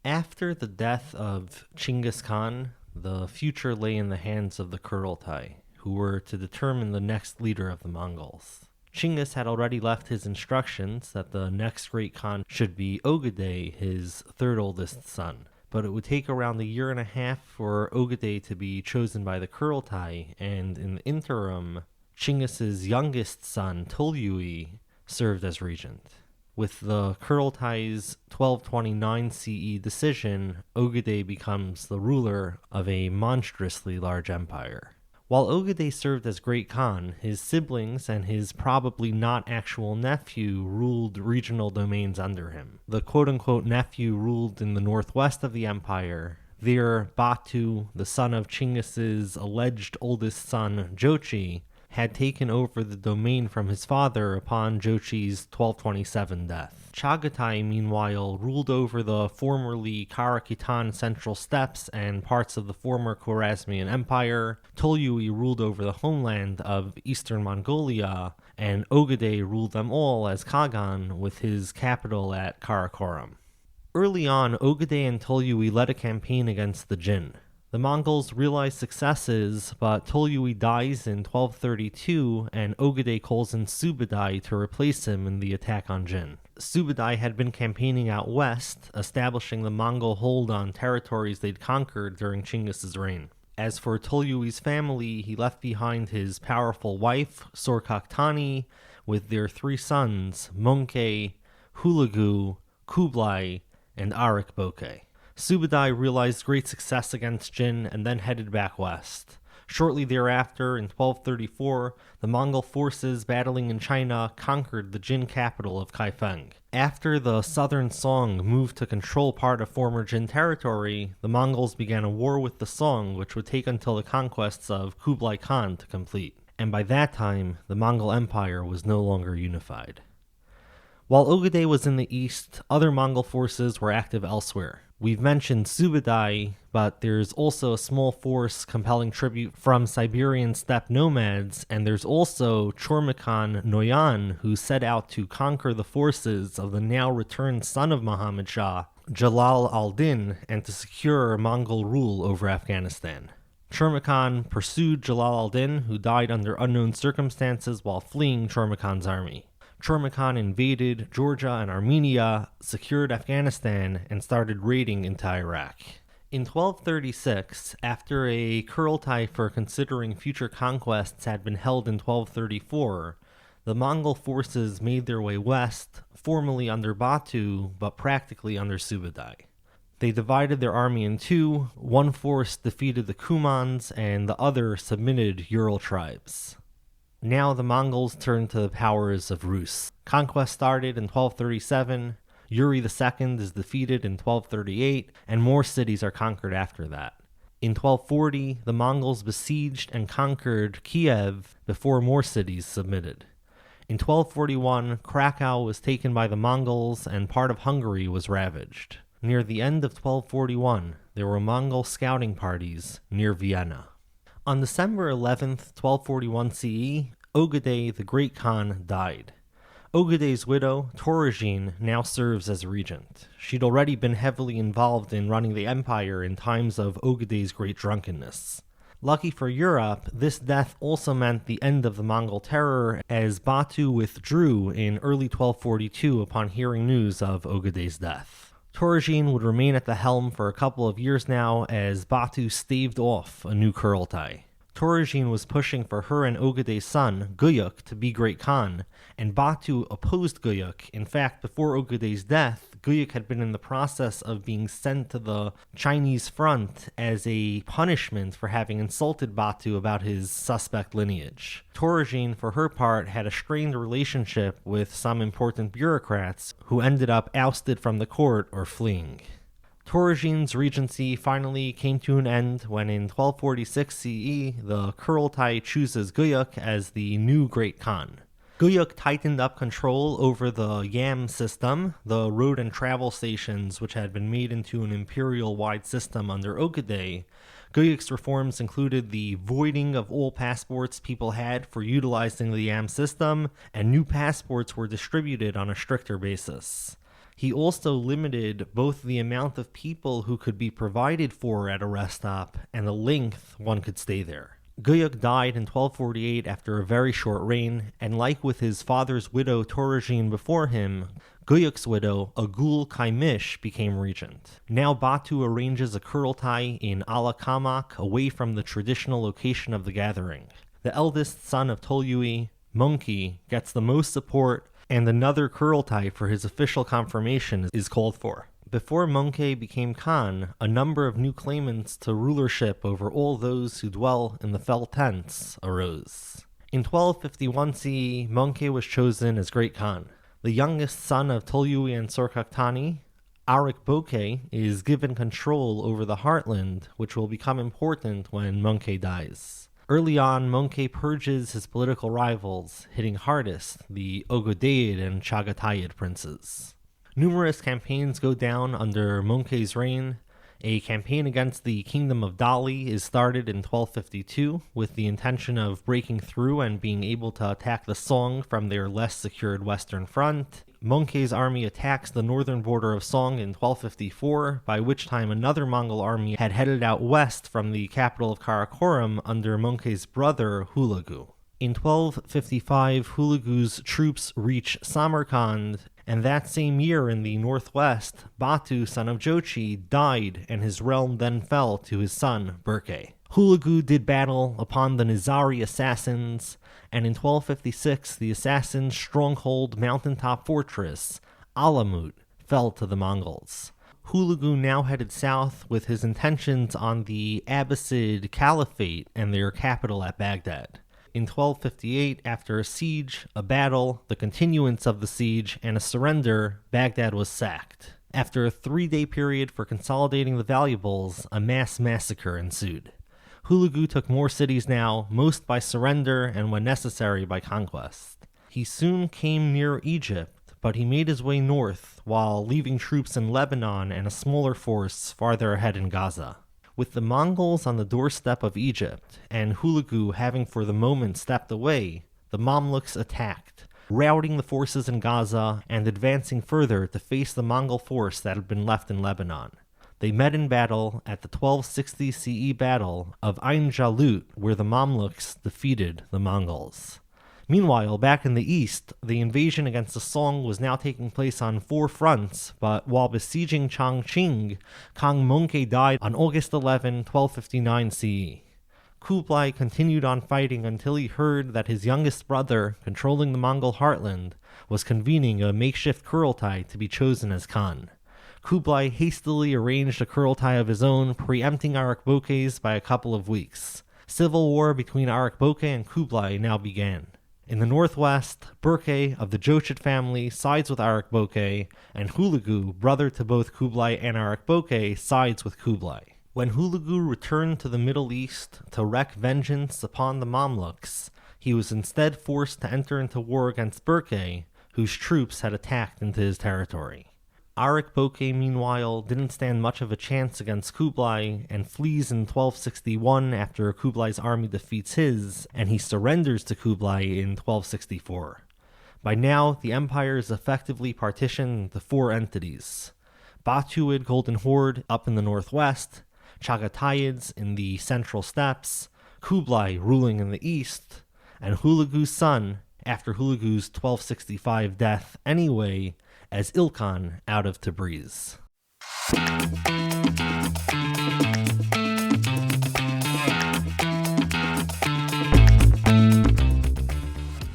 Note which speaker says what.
Speaker 1: After the death of Chinggis Khan, the future lay in the hands of the Kurultai, who were to determine the next leader of the Mongols. Chinggis had already left his instructions that the next great Khan should be Ogedei, his third oldest son. But it would take around a year and a half for Ogedei to be chosen by the Kurultai, and in the interim, Chinggis's youngest son, Tolui, served as regent. With the Kurultai's 1229 CE decision, Ogedei becomes the ruler of a monstrously large empire. While Ogedei served as Great Khan, his siblings and his probably not actual nephew ruled regional domains under him. The quote-unquote nephew ruled in the northwest of the empire. There, Batu, the son of Chinggis's alleged oldest son, Jochi, had taken over the domain from his father upon Jochi's 1227 death. Chagatai, meanwhile, ruled over the formerly Karakitan Central Steppes and parts of the former Khwarezmian Empire. Tolui ruled over the homeland of eastern Mongolia, and Ogedei ruled them all as Khagan, with his capital at Karakoram. Early on, Ogedei and Tolui led a campaign against the Jin. The Mongols realized successes, but Tolui dies in 1232, and Ogedei calls in Subadai to replace him in the attack on Jin. Subadai had been campaigning out west, establishing the Mongol hold on territories they'd conquered during Chinggis's reign. As for Tolui's family, he left behind his powerful wife, Sorkaktani, with their three sons, Mongke, Hulagu, Kublai, and Ariq Boke. Subadai realized great success against Jin and then headed back west. Shortly thereafter, in 1234, the Mongol forces battling in China conquered the Jin capital of Kaifeng. After the southern Song moved to control part of former Jin territory, the Mongols began a war with the Song, which would take until the conquests of Kublai Khan to complete. And by that time, the Mongol Empire was no longer unified. While Ogedei was in the east, other Mongol forces were active elsewhere. We've mentioned Subadai, but there's also a small force compelling tribute from Siberian steppe nomads, and there's also Chormaqan Noyan, who set out to conquer the forces of the now returned son of Muhammad Shah, Jalal al-Din, and to secure Mongol rule over Afghanistan. Chormaqan pursued Jalal al-Din, who died under unknown circumstances while fleeing Chormaqan's army. Chormaqan invaded Georgia and Armenia, secured Afghanistan, and started raiding into Iraq. In 1236, after a Kurultai for considering future conquests had been held in 1234, the Mongol forces made their way west, formally under Batu, but practically under Subadai. They divided their army in two. One force defeated the Kumans, and the other submitted Ural tribes. Now the Mongols turned to the powers of Rus. Conquest started in 1237, Yuri II is defeated in 1238, and more cities are conquered after that. In 1240, the Mongols besieged and conquered Kiev before more cities submitted. In 1241, Krakow was taken by the Mongols and part of Hungary was ravaged. Near the end of 1241, there were Mongol scouting parties near Vienna. On December 11th, 1241 CE, Ogedei, the Great Khan, died. Ogedei's widow, Torogene, now serves as regent. She'd already been heavily involved in running the empire in times of Ogedei's great drunkenness. Lucky for Europe, this death also meant the end of the Mongol terror, as Batu withdrew in early 1242 upon hearing news of Ogedei's death. Torogene would remain at the helm for a couple of years now as Batu staved off a new Kurultai. Torogene was pushing for her and Ogedei's son, Guyuk, to be Great Khan, and Batu opposed Guyuk. In fact, before Ogedei's death, Guyuk had been in the process of being sent to the Chinese front as a punishment for having insulted Batu about his suspect lineage. Torogene, for her part, had a strained relationship with some important bureaucrats who ended up ousted from the court or fleeing. Torogene's regency finally came to an end when in 1246 CE, the Kurultai chooses Guyuk as the new Great Khan. Guyuk tightened up control over the Yam system, the road and travel stations which had been made into an imperial-wide system under Ogedei. Guyuk's reforms included the voiding of all passports people had for utilizing the Yam system, and new passports were distributed on a stricter basis. He also limited both the amount of people who could be provided for at a rest stop and the length one could stay there. Guyuk died in 1248 after a very short reign, and like with his father's widow Torogene before him, Guyuk's widow, Oghul Qaimish, became regent. Now Batu arranges a Kurultai in Alakamak away from the traditional location of the gathering. The eldest son of Tolui, Mongke, gets the most support, and another Kurultai for his official confirmation is called for. Before Mongke became Khan, a number of new claimants to rulership over all those who dwell in the fell tents arose. In 1251 CE, Mongke was chosen as Great Khan. The youngest son of Tolui and Sorkaktani, Ariq Boke, is given control over the heartland, which will become important when Mongke dies. Early on, Mongke purges his political rivals, hitting hardest the Ogedei and Chagatai princes. Numerous campaigns go down under Mongke's reign. A campaign against the kingdom of Dali is started in 1252 with the intention of breaking through and being able to attack the Song from their less secured western front. Mongke's army attacks the northern border of Song in 1254, by which time another Mongol army had headed out west from the capital of Karakoram under Mongke's brother Hulagu. In 1255, Hulagu's troops reach Samarkand, and that same year in the northwest, Batu, son of Jochi, died, and his realm then fell to his son, Boke. Hulagu did battle upon the Nizari assassins, and in 1256 the assassins' stronghold mountaintop fortress, Alamut, fell to the Mongols. Hulagu now headed south with his intentions on the Abbasid Caliphate and their capital at Baghdad. In 1258, after a siege, a battle, the continuance of the siege, and a surrender, Baghdad was sacked. After a 3-day period for consolidating the valuables, a mass massacre ensued. Hulagu took more cities now, most by surrender and when necessary by conquest. He soon came near Egypt, but he made his way north while leaving troops in Lebanon and a smaller force farther ahead in Gaza. With the Mongols on the doorstep of Egypt, and Hulagu having for the moment stepped away, the Mamluks attacked, routing the forces in Gaza and advancing further to face the Mongol force that had been left in Lebanon. They met in battle at the 1260 CE Battle of Ain Jalut, where the Mamluks defeated the Mongols. Meanwhile, back in the east, the invasion against the Song was now taking place on 4 fronts, but while besieging Chongqing, Kang Mongke died on August 11, 1259 CE. Kublai continued on fighting until he heard that his youngest brother, controlling the Mongol heartland, was convening a makeshift Kurultai to be chosen as Khan. Kublai hastily arranged a Kurultai of his own, preempting Ariq Boke's by a couple of weeks. Civil war between Ariq Boke and Kublai now began. In the northwest, Boke of the Jochit family sides with Ariq Boke, and Hulagu, brother to both Kublai and Ariq Boke, sides with Kublai. When Hulagu returned to the Middle East to wreak vengeance upon the Mamluks, he was instead forced to enter into war against Boke, whose troops had attacked into his territory. Ariq Boke, meanwhile, didn't stand much of a chance against Kublai and flees in 1261 after Kublai's army defeats his, and he surrenders to Kublai in 1264. By now, the empire is effectively partitioned into 4 entities: Batuid Golden Horde up in the northwest, Chagataids in the central steppes, Kublai ruling in the east, and Hulagu's son, after Hulagu's 1265 death anyway, as Ilkhan out of Tabriz.